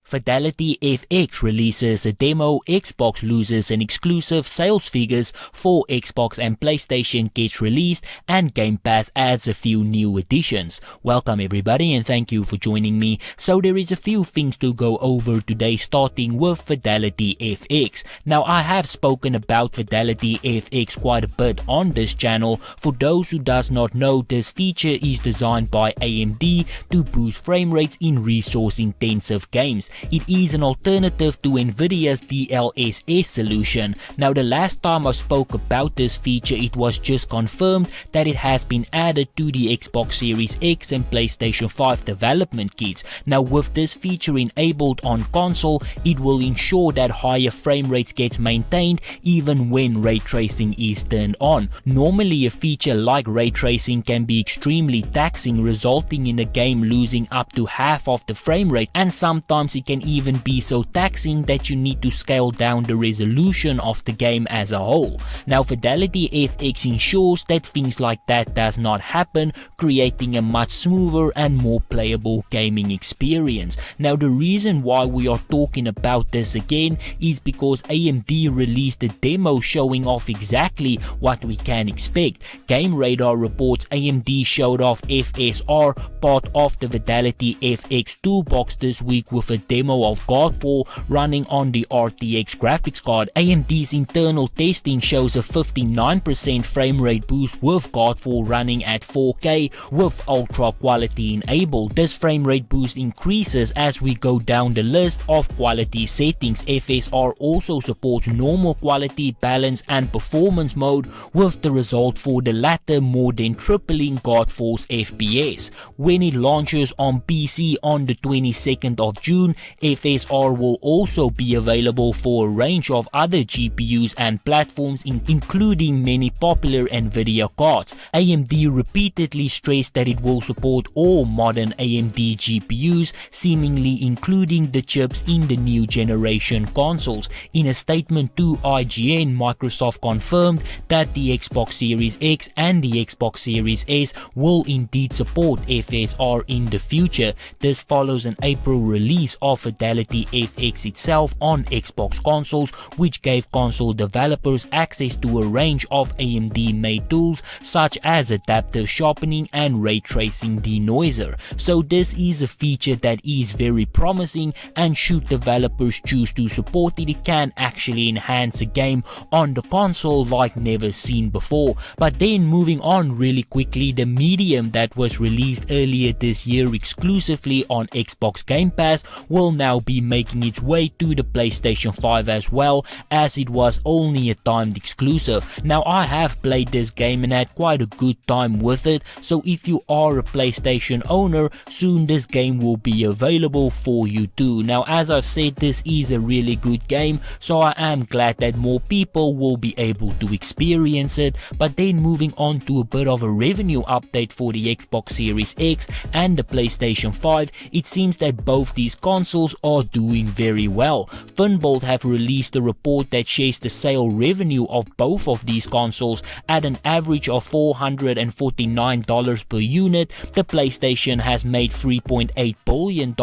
FidelityFX releases a demo, Xbox loses an exclusive sales figures for Xbox and PlayStation gets released, and Game Pass adds a few new additions. Welcome everybody and thank you for joining me. So there is a few things to go over today, starting with FidelityFX. Now I have spoken about FidelityFX quite a bit on this channel. For those who does not know, this feature is designed by AMD to boost frame rates in resource intensive games. It is an alternative to Nvidia's DLSS solution. Now the last time I spoke about this feature, it was just confirmed that it has been added to the Xbox Series X and PlayStation 5 development kits. Now with this feature enabled on console, it will ensure that higher frame rates get maintained even when ray tracing is turned on. Normally a feature like ray tracing can be extremely taxing, resulting in a game losing up to half of the frame rate, and sometimes it can even be so taxing that you need to scale down the resolution of the game as a whole. Now FidelityFX ensures that things like that does not happen, creating a much smoother and more playable gaming experience. Now the reason why we are talking about this again is because AMD released a demo showing off exactly what we can expect. Game Radar reports AMD showed off FSR, part of the FidelityFX toolbox, this week with a demo of Godfall running on the RTX graphics card. AMD's internal testing shows a 59% frame rate boost with Godfall running at 4K with ultra quality enabled. This frame rate boost increases as we go down the list of quality settings. FSR also supports normal quality, balance and performance mode, with the result for the latter more than tripling Godfall's FPS. When it launches on PC on the 22nd of June, FSR will also be available for a range of other GPUs and platforms, including many popular Nvidia cards. AMD repeatedly stressed that it will support all modern AMD GPUs, seemingly including the chips in the new generation consoles. In a statement to IGN, Microsoft confirmed that the Xbox Series X and the Xbox Series S will indeed support FSR in the future. This follows an April release of FidelityFX itself on Xbox consoles, which gave console developers access to a range of AMD made tools such as adaptive sharpening and ray tracing denoiser. So this is a feature that is very promising, and should developers choose to support it, it can actually enhance a game on the console like never seen before. But then moving on really quickly, the Medium that was released earlier this year exclusively on Xbox Game Pass will now be making its way to the PlayStation 5 as well, as it was only a timed exclusive. Now I have played this game and had quite a good time with it, so if you are a PlayStation owner, soon this game will be available for you too. Now as I've said, this is a really good game, so I am glad that more people will be able to experience it. But then moving on to a bit of a revenue update for the Xbox Series X and the PlayStation 5, it seems that both these consoles are doing very well. Finbolt have released a report that shares the sale revenue of both of these consoles at an average of $449 per unit. The PlayStation has made $3.8 billion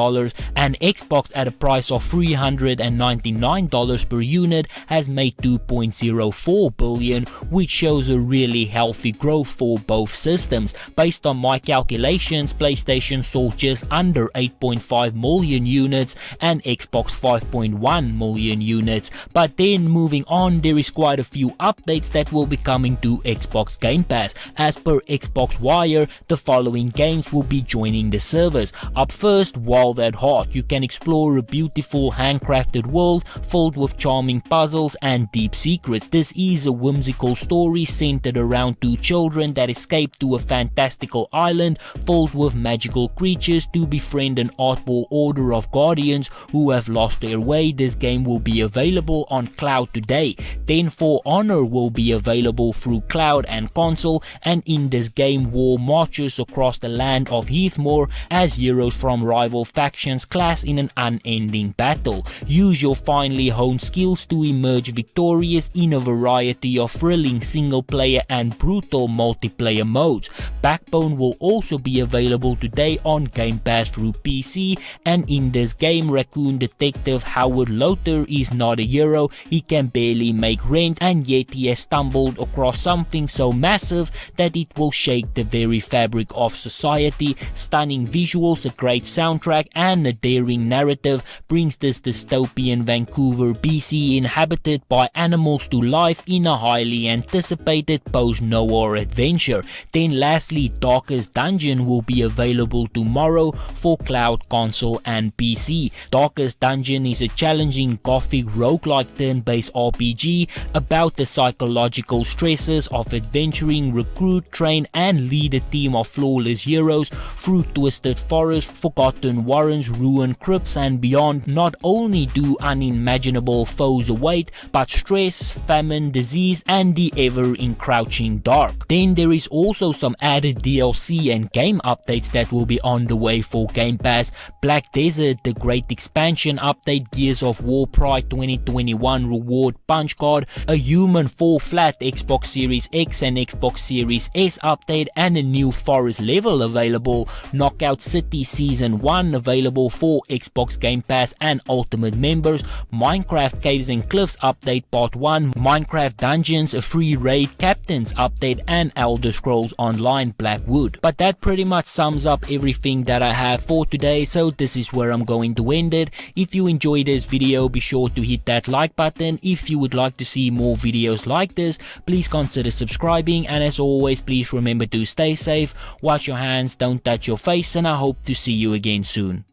and Xbox at a price of $399 per unit has made $2.04 billion, which shows a really healthy growth for both systems. Based on my calculations, PlayStation sold just under 8.5 million units and Xbox 5.1 million units. But then moving on, there is quite a few updates that will be coming to Xbox Game Pass. As per Xbox Wire, the following games will be joining the service. Up first, Wild at Heart. You can explore a beautiful handcrafted world filled with charming puzzles and deep secrets. This is a whimsical story centered around two children that escape to a fantastical island filled with magical creatures to befriend an oddball order of guardians who have lost their way. This game will be available on cloud today. Then For Honor will be available through cloud and console, and in this game war marches across the land of Heathmoor as heroes from rival factions clash in an unending battle. Use your finely honed skills to emerge victorious in a variety of thrilling single player and brutal multiplayer modes. Backbone will also be available today on Game Pass through PC, and in this game raccoon detective Howard Lothar is not a hero, he can barely make rent, and yet he has stumbled across something so massive that it will shake the very fabric of society. Stunning visuals, a great soundtrack, and a daring narrative brings this dystopian Vancouver, BC, inhabited by animals to life in a highly anticipated post-noir adventure. Then lastly, Darkest Dungeon will be available tomorrow for cloud, console, and PC. Darkest Dungeon is a challenging gothic roguelike turn-based RPG about the psychological stresses of adventuring, recruit, train, and lead a team of flawless heroes through twisted forests, forgotten warrens, ruined crypts, and beyond. Not only do unimaginable foes await, but stress, famine, disease, and the ever-encroaching dark. Then there is also some added DLC and game updates that will be on the way for Game Pass. Black Desert, the Great Expansion update, Gears of War Pride 2021 Reward Punch Card, a Human Fall Flat Xbox Series X and Xbox Series S update, and a new Forest level available. Knockout City Season 1 available for Xbox Game Pass and Ultimate members. Minecraft Caves and Cliffs update Part 1, Minecraft Dungeons, a free raid captains update, and Elder Scrolls Online Blackwood. But that pretty much sums up everything that I have for today, so this is where I'm going to end it. If you enjoyed this video, be sure to hit that like button. If you would like to see more videos like this, please consider subscribing, and as always, please remember to stay safe, wash your hands, don't touch your face, and I hope to see you again soon.